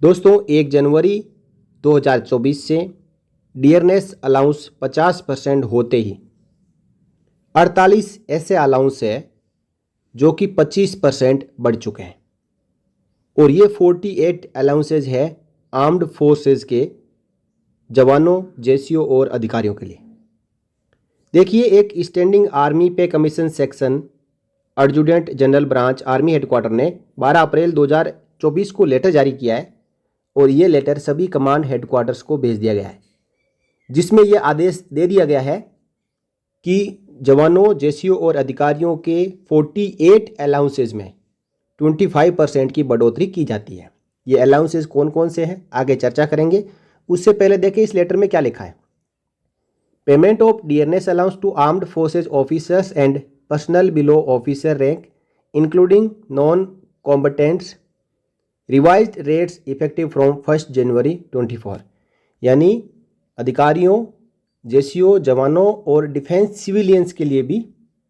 दोस्तों 1 जनवरी 2024 से dearness allowance 50% होते ही 48 ऐसे अलाउंस है जो कि 25% बढ़ चुके हैं और ये 48 अलाउंसेज है आर्म्ड फोर्सेस के जवानों, जेसीओ और अधिकारियों के लिए। देखिए, एक स्टैंडिंग आर्मी पे commission section adjutant general branch army headquarter ने 12 अप्रैल 2024 को लेटर जारी किया है और ये लेटर सभी कमांड हेडक्वार्टर्स को भेज दिया गया है, जिसमें यह आदेश दे दिया गया है कि जवानों, जेसीओ और अधिकारियों के 48 अलाउंसेज में 25% की बढ़ोतरी की जाती है। ये अलाउंसेज कौन कौन से हैं आगे चर्चा करेंगे। उससे पहले देखिए इस लेटर में क्या लिखा है। Payment of dearness allowance to armed forces officers and personal below officer rank including non combatants revised rates effective from 1 January 24। यानी अधिकारियों, जेसीओ, जवानों और डिफेंस सिविलियंस के लिए भी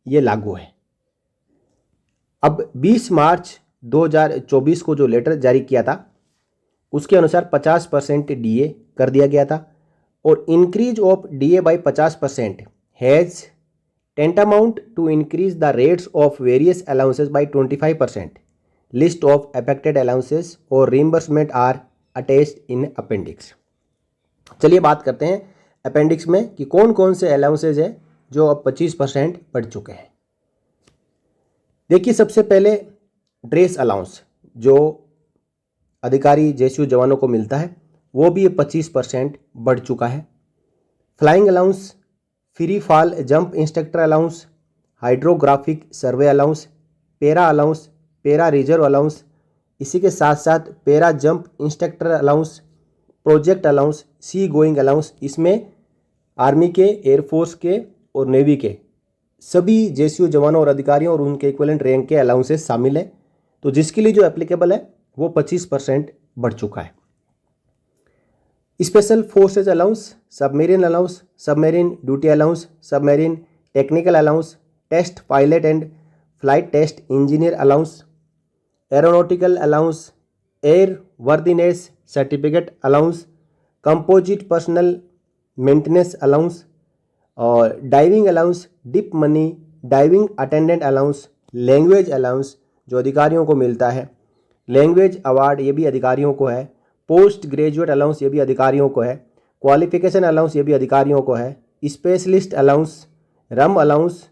ये लागू है। अब 20 मार्च 2024 को जो लेटर जारी किया था उसके अनुसार 50% डीए कर दिया गया था और increase of DA by 50% has tantamount to increase the rates of various allowances by 25%। List of affected allowances और reimbursement are attached in appendix. चलिए बात करते हैं अपेंडिक्स में कि कौन कौन से अलाउंसेज है जो अब 25% बढ़ चुके हैं। देखिए, सबसे पहले ड्रेस अलाउंस जो अधिकारी, जेसीओ, जवानों को मिलता है वो भी 25% बढ़ चुका है। Flying allowance, free fall jump instructor allowance, hydrographic survey allowance, para allowance, para reserve allowance, इसी के साथ साथ para jump instructor allowance, project allowance, sea going allowance, इसमें आर्मी के, एयरफोर्स के और नेवी के सभी जेसीओ, जवानों और अधिकारियों और उनके इक्विवेलेंट रैंक के अलाउंसेस शामिल है। तो जिसके लिए जो एप्लीकेबल है वो 25% बढ़ चुका है। Special forces allowance, submarine allowance, submarine duty allowance, submarine technical allowance, test pilot and flight test engineer allowance, aeronautical allowance, airworthiness certificate allowance, composite personal maintenance allowance और diving allowance, dip money, diving attendant allowance, language allowance जो अधिकारियों को मिलता है, language award ये भी अधिकारियों को है, पोस्ट ग्रेजुएट अलाउंस ये भी अधिकारियों को है, क्वालिफिकेशन अलाउंस ये भी अधिकारियों को है, specialist allowance, rum allowance,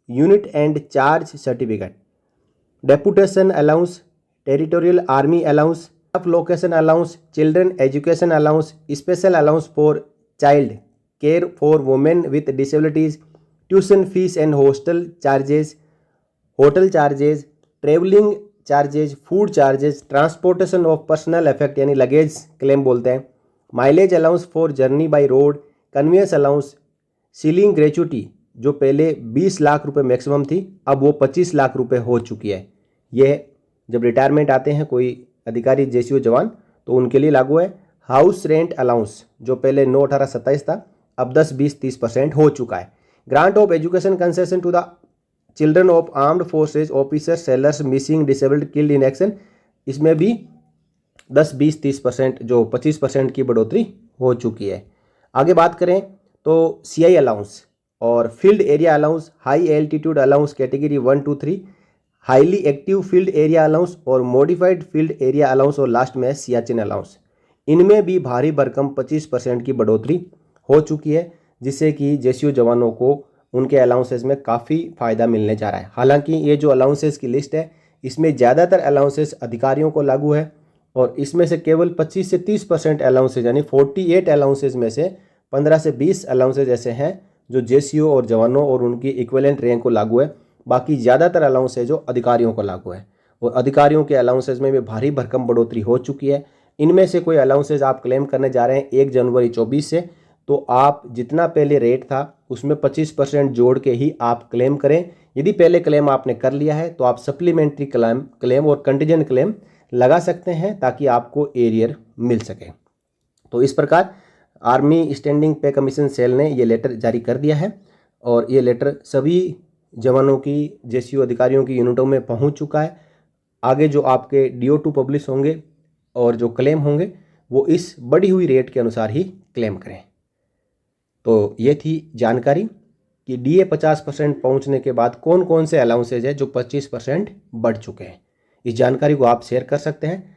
unit and charge certificate, deputation allowance, territorial army allowance, location allowance, children education allowance, special allowance for child care for women with disabilities, tuition fees and hostel charges, hotel charges, travelling charges, food charges, transportation of personal effect यानी luggage claim बोलते हैं, mileage allowance for journey by road, convince allowance, ceiling gratuity जो पहले 20 लाख रुपए maximum थी अब वो 25 लाख रुपए हो चुकी है। यह जब रिटायरमेंट आते हैं कोई अधिकारी, जेसीओ, जवान तो उनके लिए लागू है। हाउस रेंट अलाउंस जो पहले 9, 18, 27 था अब 10, 20, 30% हो चुका है। Grant of education concession to the children of armed forces officer sailors missing disabled killed in action, इसमें भी 10, 20, 30% जो 25% की बढ़ोतरी हो चुकी है। आगे बात करें तो सीआई अलाउंस और field area allowance, high altitude allowance category 1, 2, 3, highly active field area allowance और मॉडिफाइड फील्ड एरिया अलाउंस और लास्ट में सियाचिन अलाउंस, इनमें भी भारी भरकम 25% की बढ़ोतरी हो चुकी है, जिससे कि जेसीओ जवानों को उनके अलाउंसेस में काफ़ी फ़ायदा मिलने जा रहा है। हालांकि ये जो अलाउंसेस की लिस्ट है इसमें ज़्यादातर अलाउंसेस अधिकारियों को लागू है और इसमें से केवल 25 से 30% अलाउंसेज यानी 48 अलाउंसेज में से 15 से 20 अलाउंसेज ऐसे हैं जो जेसीओ और जवानों और उनकी इक्विवेलेंट रैंक को लागू है। बाकी ज़्यादातर अलाउंस है जो अधिकारियों को लागू है और अधिकारियों के अलाउंसेज में भी भारी भरकम बढ़ोतरी हो चुकी है। इनमें से कोई अलाउंसेज आप क्लेम करने जा रहे हैं 1 जनवरी 24 से, तो आप जितना पहले रेट था उसमें 25% जोड़ के ही आप क्लेम करें। यदि पहले क्लेम आपने कर लिया है तो आप सप्लीमेंट्री क्लेम और कंटीजेंट क्लेम लगा सकते हैं ताकि आपको एरियर मिल सके। तो इस प्रकार आर्मी स्टैंडिंग पे कमीशन सेल ने ये लेटर जारी कर दिया है और ये लेटर सभी जवानों की, जेसीओ अधिकारियों की यूनिटों में पहुंच चुका है। आगे जो आपके DO2 पब्लिश होंगे और जो क्लेम होंगे वो इस बढ़ी हुई रेट के अनुसार ही क्लेम करें। तो ये थी जानकारी कि DA 50% पहुंचने के बाद कौन कौन से अलाउंसेज है जो 25% बढ़ चुके हैं। इस जानकारी को आप शेयर कर सकते हैं।